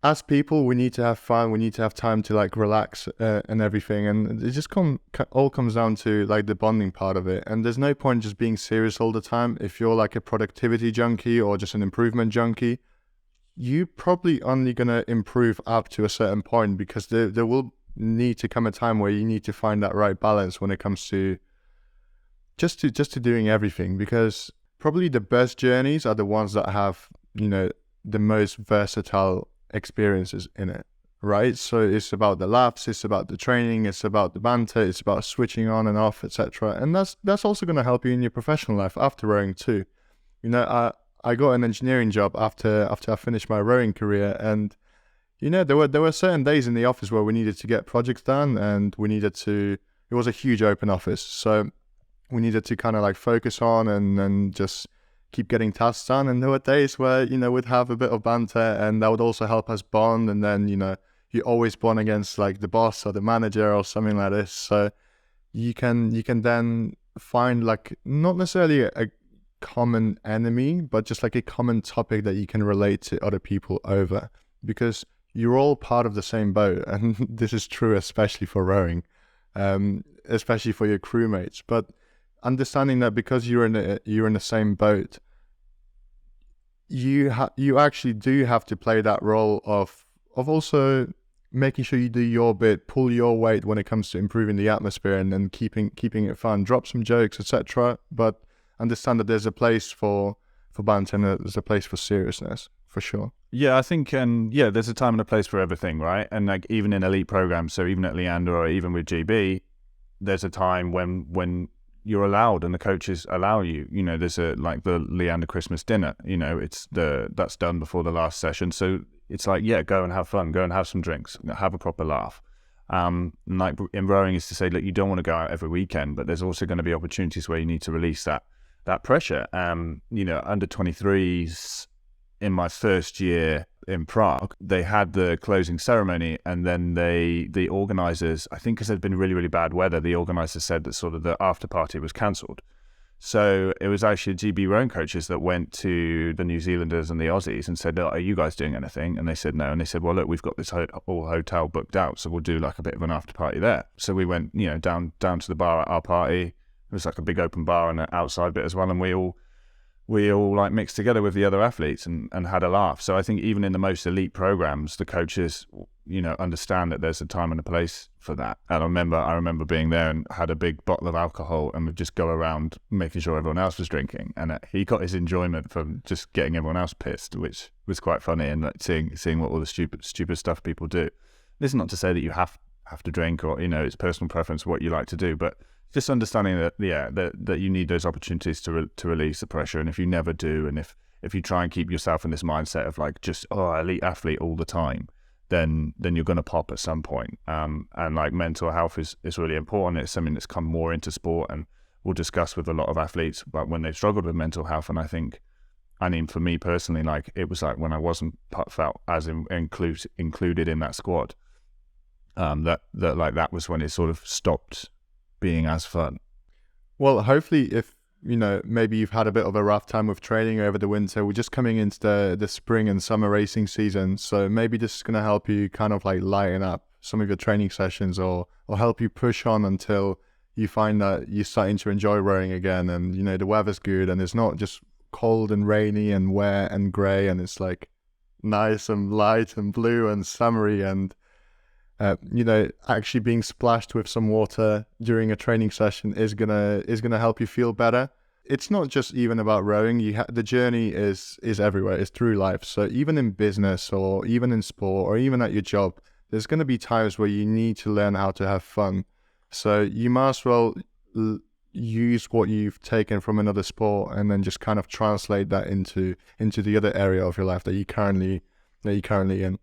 as people, we need to have fun. We need to have time to like relax and everything. And it just all comes down to like the bonding part of it. And there's no point just being serious all the time. If you're like a productivity junkie or just an improvement junkie, you probably only gonna improve up to a certain point, because there will need to come a time where you need to find that right balance when it comes to just to doing everything. Because probably the best journeys are the ones that have, the most versatile experiences in it, right? So it's about the laughs, it's about the training, it's about the banter, it's about switching on and off, etc. And that's also going to help you in your professional life after rowing too. I got an engineering job after I finished my rowing career, and there were certain days in the office where we needed to get projects done, and it was a huge open office, so we needed to kind of like focus on and just keep getting tasks done. And there were days where, we'd have a bit of banter, and that would also help us bond. And then, you always bond against like the boss or the manager or something like this. So you can then find like not necessarily a common enemy, but just like a common topic that you can relate to other people over, because you're all part of the same boat. And this is true, especially for rowing, especially for your crewmates. But understanding that because you're in the same boat, you actually do have to play that role of also making sure you do your bit, pull your weight when it comes to improving the atmosphere and keeping it fun, drop some jokes, etc. But understand that there's a place for banter and there's a place for seriousness, for sure. Yeah, I think, and there's a time and a place for everything, right? And like even in elite programs, so even at Leander or even with GB, there's a time when you're allowed and the coaches allow you. There's like the Leander Christmas dinner, that's done before the last session. So it's like, go and have fun, go and have some drinks, have a proper laugh. Like in rowing is to say, look, you don't want to go out every weekend, but there's also going to be opportunities where you need to release that pressure. Under 23s in my first year in Prague, they had the closing ceremony, and then the organizers, I think because there'd been really, really bad weather, the organizers said that sort of the after party was cancelled. So it was actually GB rowing coaches that went to the New Zealanders and the Aussies and said, are you guys doing anything? And they said no. And they said, well, look, we've got this whole hotel booked out, so we'll do like a bit of an after party there. So we went, down to the bar at our party. It was like a big open bar and an outside bit as well, and we all like mixed together with the other athletes and had a laugh. So I think even in the most elite programs, the coaches, understand that there's a time and a place for that. And I remember being there and had a big bottle of alcohol and would just go around making sure everyone else was drinking. And he got his enjoyment from just getting everyone else pissed, which was quite funny, and like seeing what all the stupid stuff people do. This is not to say that you have to drink, or, it's personal preference what you like to do, but just understanding that, that you need those opportunities to release the pressure. And if you never do, and if you try and keep yourself in this mindset of like just elite athlete all the time, then you're going to pop at some point. And like mental health is really important. It's something that's come more into sport, and we'll discuss with a lot of athletes about when they've struggled with mental health. And I mean, for me personally, like it was like when I wasn't felt as included in that squad, that was when it sort of stopped being as fun. Well, hopefully if, maybe you've had a bit of a rough time with training over the winter, we're just coming into the spring and summer racing season. So maybe this is going to help you kind of like lighten up some of your training sessions, or help you push on until you find that you're starting to enjoy rowing again. And, the weather's good and it's not just cold and rainy and wet and grey, and it's like nice and light and blue and summery, and actually being splashed with some water during a training session is gonna help you feel better. It's not just even about rowing. The journey is everywhere. It's through life. So even in business, or even in sport, or even at your job, there's going to be times where you need to learn how to have fun. So you might as well use what you've taken from another sport and then just kind of translate that into the other area of your life that you're currently in.